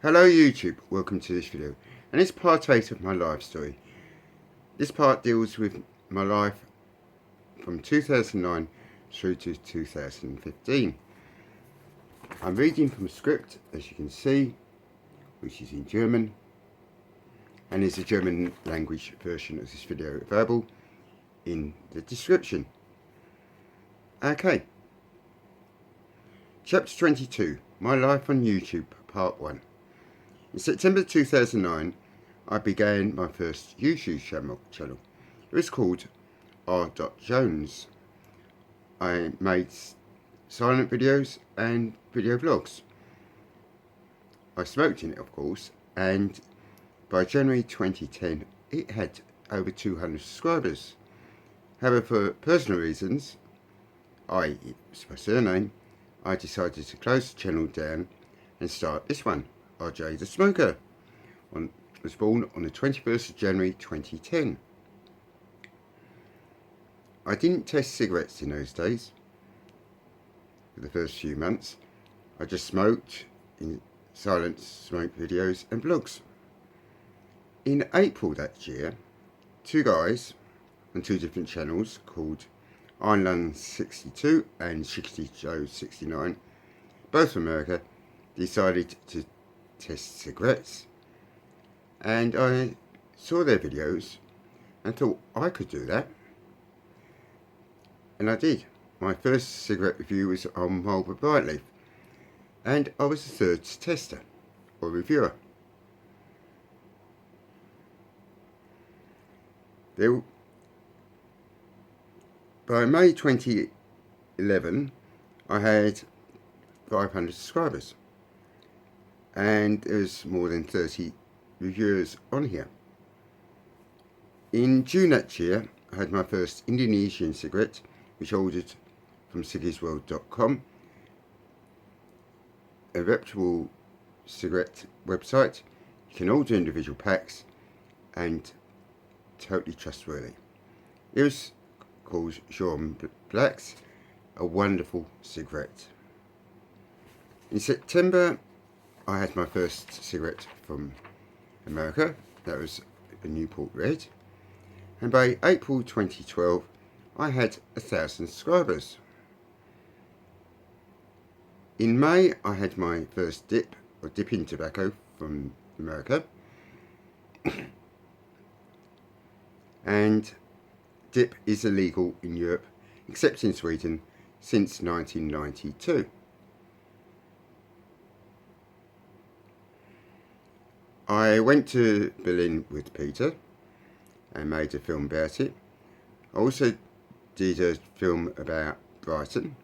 Hello YouTube, welcome to this video, and it's part 8 of my life story. This part deals with my life from 2009 through to 2015. I'm reading from a script, as you can see, which is in German, and there's a German language version of this video available in the description. Okay. Chapter 22, My Life on YouTube, Part 1. In September 2009, I began my first YouTube channel. It was called R.Jones. I made silent videos and video vlogs. I smoked in it, of course, and by January 2010, it had over 200 subscribers. However, for personal reasons, it's my surname, I decided to close the channel down and start this one, RJ the Smoker. Was born on the 21st of January 2010. I didn't test cigarettes in those days. For the first few months, I just smoked in silent smoke videos and vlogs. In April that year, two guys on two different channels called Einland 62 and 69, both from America, decided to test cigarettes, and I saw their videos and thought I could do that, and I did. My first cigarette review was on Marlboro Brightleaf, and I was the third tester or reviewer. By May 2011, I had 500 subscribers, and there's more than 30 reviewers on here. In June that year, I had my first Indonesian cigarette, which I ordered from ciggiesworld.com, a reputable cigarette website. You can order individual packs and totally trustworthy. It was called Jean Blacks, a wonderful cigarette. In September, I had my first cigarette from America. That was a Newport Red, and by April 2012, I had 1,000 subscribers. In May, I had my first dip in tobacco from America, and dip is illegal in Europe, except in Sweden, since 1992. I went to Berlin with Peter and made a film about it. I also did a film about Brighton,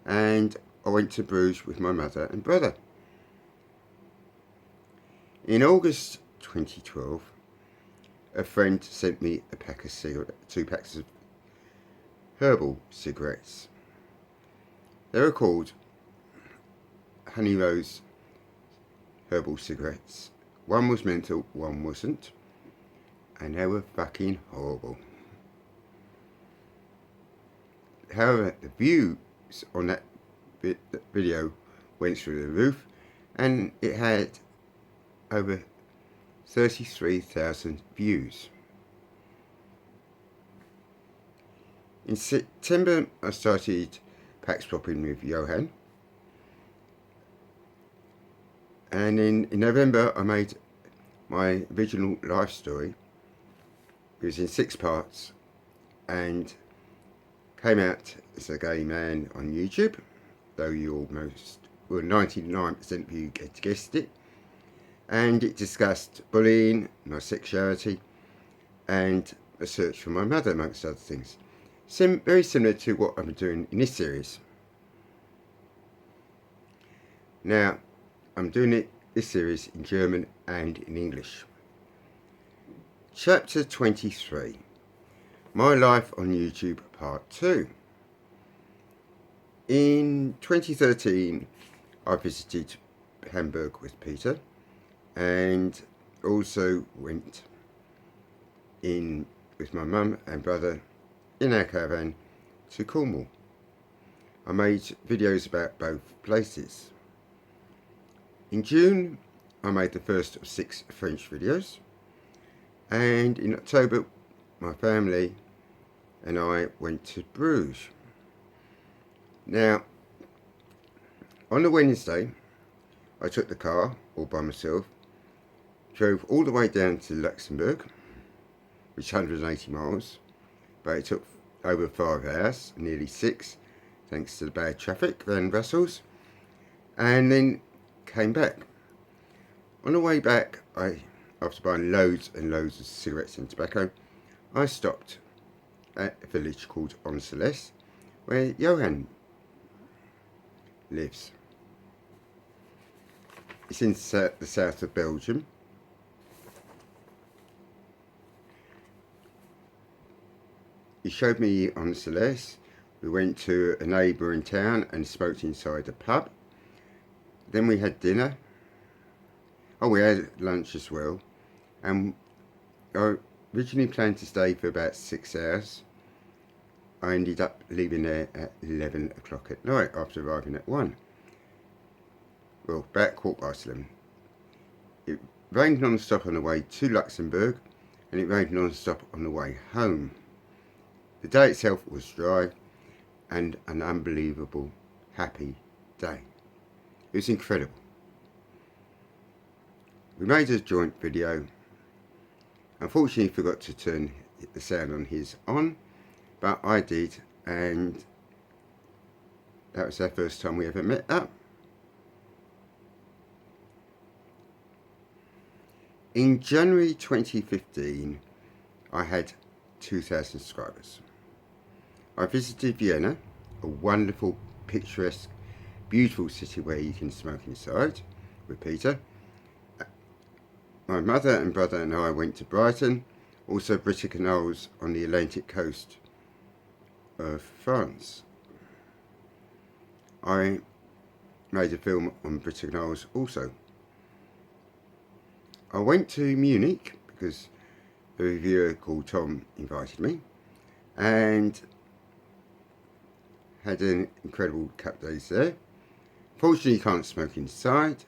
and I went to Bruges with my mother and brother. In August 2012, a friend sent me a pack of two packs of herbal cigarettes. They were called Honey Rose herbal cigarettes. One was menthol, one wasn't, and they were fucking horrible. However, the views on that video went through the roof, and it had over 33,000 views. In September, I started pack swapping with Johan, and in November I made my original life story. It was in 6 parts and came out as a gay man on YouTube, though you almost, well, 99% of you guessed it. And it discussed bullying, my sexuality, and a search for my mother, amongst other things. Very similar to what I'm doing in this series. Now, I'm doing this series in German and in English. Chapter 23, My Life on YouTube, Part 2. In 2013, I visited Hamburg with Peter, and also went in with my mum and brother in our caravan to Cornwall. I made videos about both places. In June, I made the first of 6 French videos, and in October my family and I went to Bruges. Now, on the Wednesday I took the car all by myself, drove all the way down to Luxembourg, which is 180 miles, but it took over 5 hours, nearly 6, thanks to the bad traffic around Brussels, and then came back. On the way back, after buying loads and loads of cigarettes and tobacco, I stopped at a village called Oncelès, where Johan lives. It's in the south of Belgium. He showed me Oncelès. We went to a neighbouring town and smoked inside a pub. Then we had dinner. Oh, we had lunch as well. And I originally planned to stay for about 6 hours. I ended up leaving there at 11 o'clock at night after arriving at 1. Well, about 11:15. It rained non-stop on the way to Luxembourg, and it rained non-stop on the way home. The day itself was dry and an unbelievable happy day. It was incredible. We made a joint video. Unfortunately, forgot to turn the sound on his on, but I did, and that was our first time we ever met up. In January 2015, I had 2,000 subscribers. I visited Vienna, a wonderful, picturesque, beautiful city where you can smoke inside with Peter. My mother and brother and I went to Brighton, also British Canals on the Atlantic coast of France. I made a film on British Canals also. I went to Munich because a reviewer called Tom invited me, and had an incredible couple of days there. Fortunately, you can't smoke inside.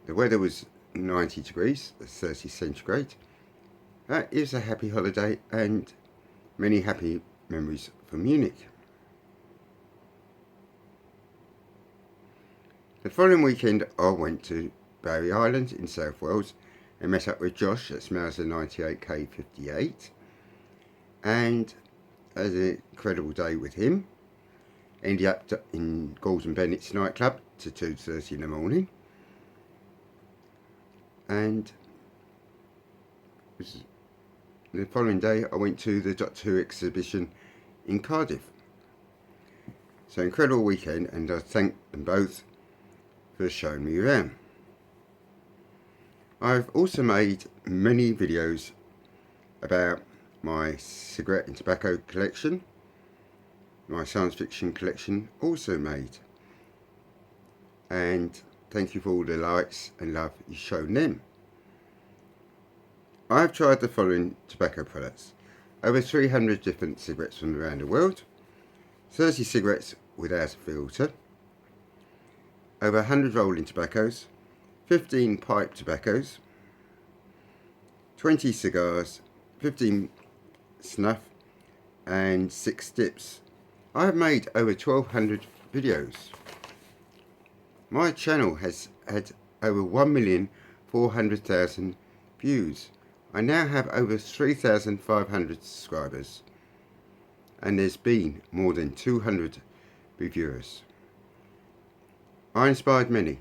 The weather was 90 degrees, 30 centigrade. It was a happy holiday and many happy memories from Munich. The following weekend I went to Barry Island in South Wales and met up with Josh at Mauser 98K58, and had an incredible day with him. Ended up in Gordon Bennett's nightclub to 2:30 in the morning, and the following day I went to the Doctor Who exhibition in Cardiff. So incredible weekend, and I thank them both for showing me around. I've also made many videos about my cigarette and tobacco collection, my science fiction collection also made, and thank you for all the likes and love you've shown them. I've tried the following tobacco products: over 300 different cigarettes from around the world, 30 cigarettes without a filter, over 100 rolling tobaccos, 15 pipe tobaccos, 20 cigars, 15 snuff, and 6 dips. I have made over 1,200 videos. My channel has had over 1,400,000 views. I now have over 3,500 subscribers, and there's been more than 200 reviewers. I inspired many,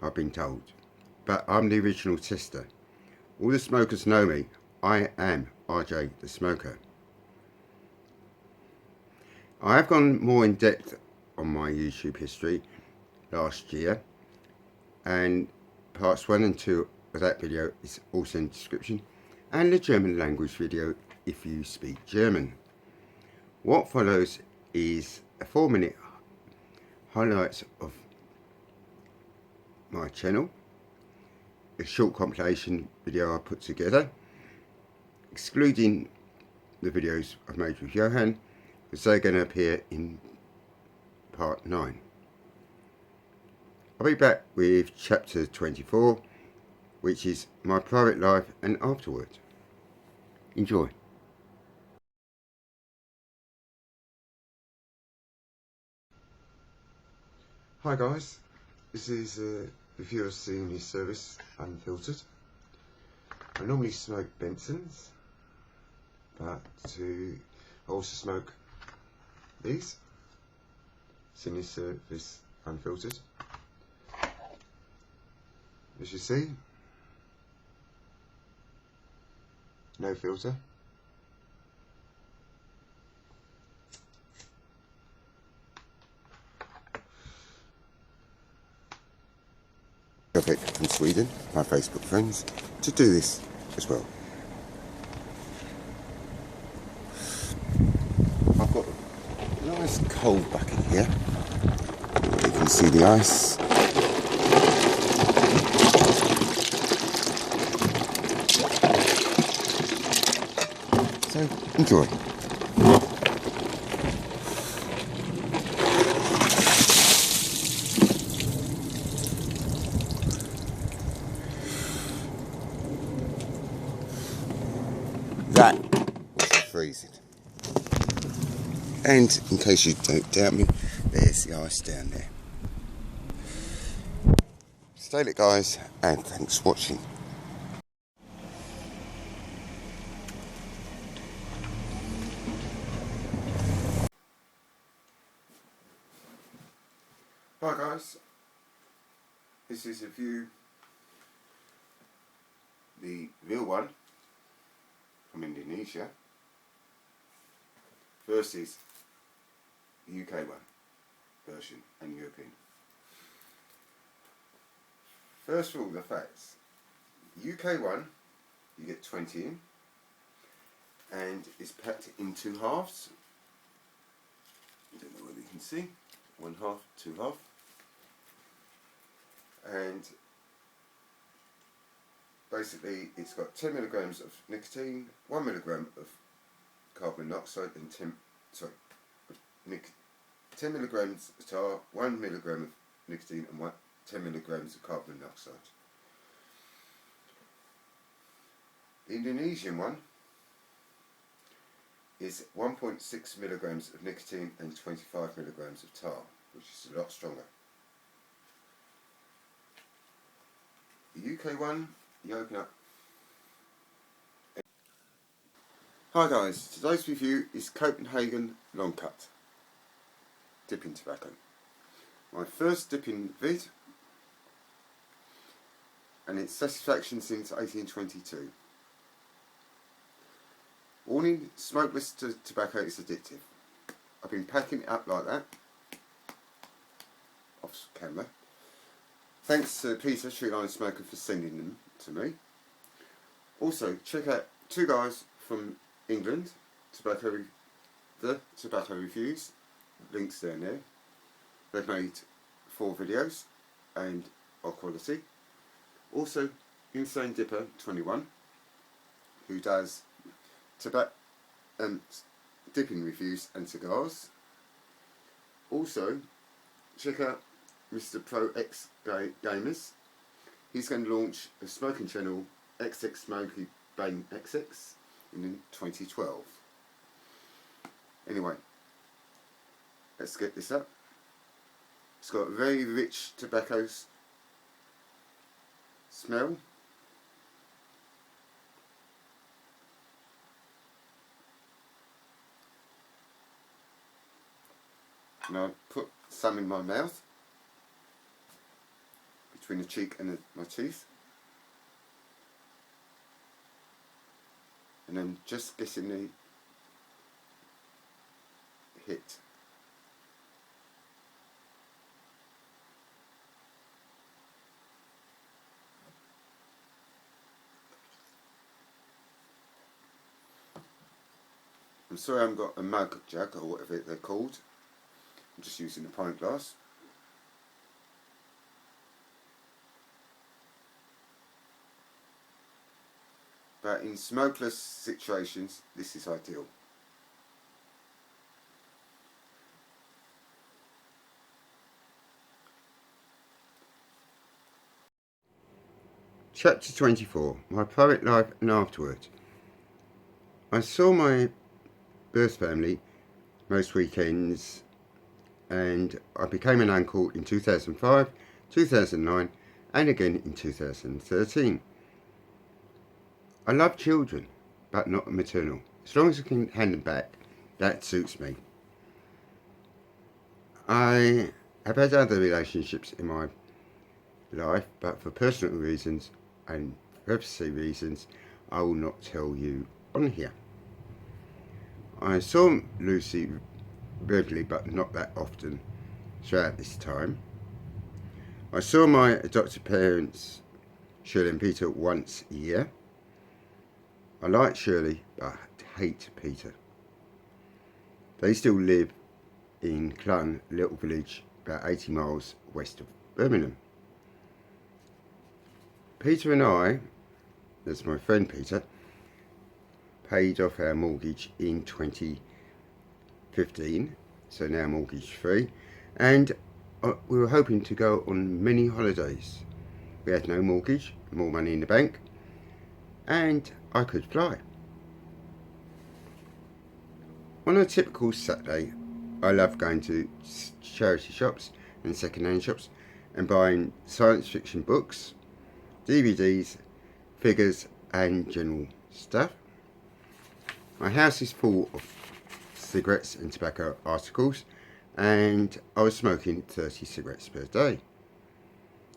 I've been told, but I'm the original tester. All the smokers know me. I am RJ the Smoker. I have gone more in depth on my YouTube history last year, and parts 1 and 2 of that video is also in the description, and the German language video if you speak German. What follows is a 4-minute highlights of my channel, a short compilation video I put together, excluding the videos I've made with Johan, because they're going to appear in part 9. I'll be back with chapter 24, which is my private life and afterwards. Enjoy. Hi guys, this is a review of seeing this service unfiltered. I normally smoke Bensons, but I also smoke these. Seeing this service unfiltered. As you see, no filter. Perfect from Sweden, my Facebook friends, to do this as well. I've got a nice cold bucket here. You can see the ice. So enjoy. That was freezing. And in case you don't doubt me, there's the ice down there. Stay lit guys, and thanks for watching. Hi guys, this is a view, the real one from Indonesia versus the UK one version and European. First of all, the facts. The UK one, you get 20 in, and it's packed in 2 halves. I don't know whether you can see. 1 half, 2 half. And basically it's got 10 milligrams of nicotine, 1 milligram of carbon monoxide, and 10 milligrams of tar, 1 milligram of nicotine, and 10 milligrams of carbon monoxide. The Indonesian one is 1.6 milligrams of nicotine and 25 milligrams of tar, which is a lot stronger. The UK one, you open up. Hi guys, today's review is Copenhagen Long Cut dipping tobacco. My first dipping vid, and its satisfaction since 1822. Warning, smokeless tobacco is addictive. I've been packing it up like that, off camera. Thanks to Peter, Street Line Smoker, for sending them to me. Also, check out 2 guys from England, the tobacco reviews, links down there. They've made 4 videos and are quality. Also, Insane Dipper 21, who does dipping reviews and cigars. Also, check out Mr. Pro X Gamers. He's going to launch a smoking channel, XX Smoky Bang XX, in 2012. Anyway, let's get this up. It's got a very rich tobacco smell. And I'll put some in my mouth, between the cheek and my teeth, and then just getting the hit. I'm sorry I haven't got a mug jug or whatever they're called. I'm just using a pint glass. But in smokeless situations, this is ideal. Chapter 24, My Private Life and Afterward. I saw my birth family most weekends, and I became an uncle in 2005, 2009 and again in 2013. I love children, but not maternal. As long as I can hand them back, that suits me. I have had other relationships in my life, but for personal reasons and privacy reasons, I will not tell you on here. I saw Lucy regularly, but not that often throughout this time. I saw my adopted parents, Shirley and Peter, once a year. I like Shirley, but hate Peter. They still live in Clun, a little village about 80 miles west of Birmingham. Peter and I, that's my friend Peter, paid off our mortgage in 2015, so now mortgage free, and we were hoping to go on many holidays. We had no mortgage, more money in the bank, and I could fly. On a typical Saturday, I love going to charity shops and second-hand shops and buying science fiction books, DVDs, figures and general stuff. My house is full of cigarettes and tobacco articles, and I was smoking 30 cigarettes per day.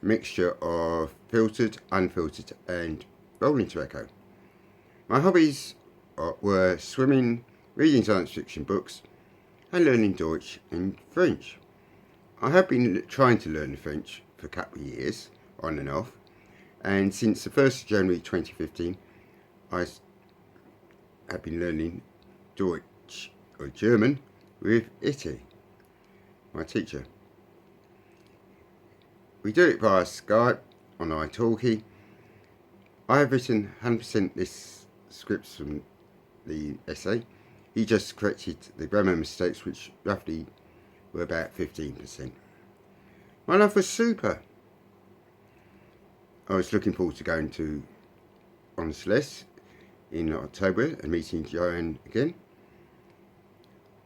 A mixture of filtered, unfiltered and rolling tobacco. My hobbies were swimming, reading science fiction books and learning Deutsch and French. I have been trying to learn French for a couple of years, on and off, and since the 1st of January 2015 I have been learning Deutsch or German with Itty, my teacher. We do it via Skype on italki. I have written 100% this scripts from the essay. He just corrected the grammar mistakes, which roughly were about 15%. My life was super. I was looking forward to going to Onsles in October and meeting Joanne again.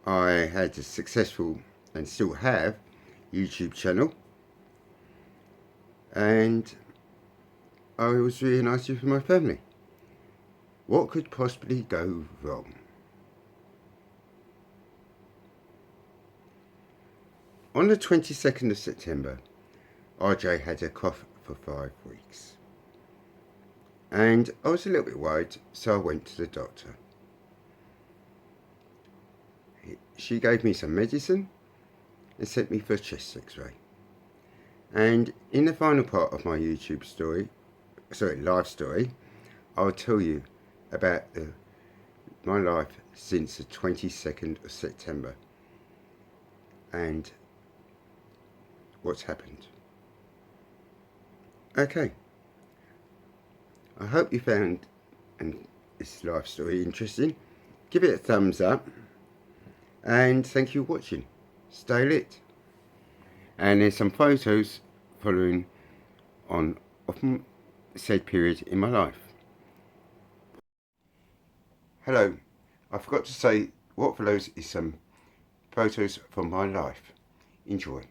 I had a successful, and still have, YouTube channel, and I was reunited with my family. What could possibly go wrong? On the 22nd of September, RJ had a cough for 5 weeks. And I was a little bit worried, so I went to the doctor. She gave me some medicine and sent me for a chest x-ray. And in the final part of my YouTube live story, I'll tell you about my life since the 22nd of September and what's happened. Okay, I hope you found this life story interesting. Give it a thumbs up, and thank you for watching. Stay lit. And there's some photos following on of said period in my life. Hello, I forgot to say what follows is some photos from my life. Enjoy.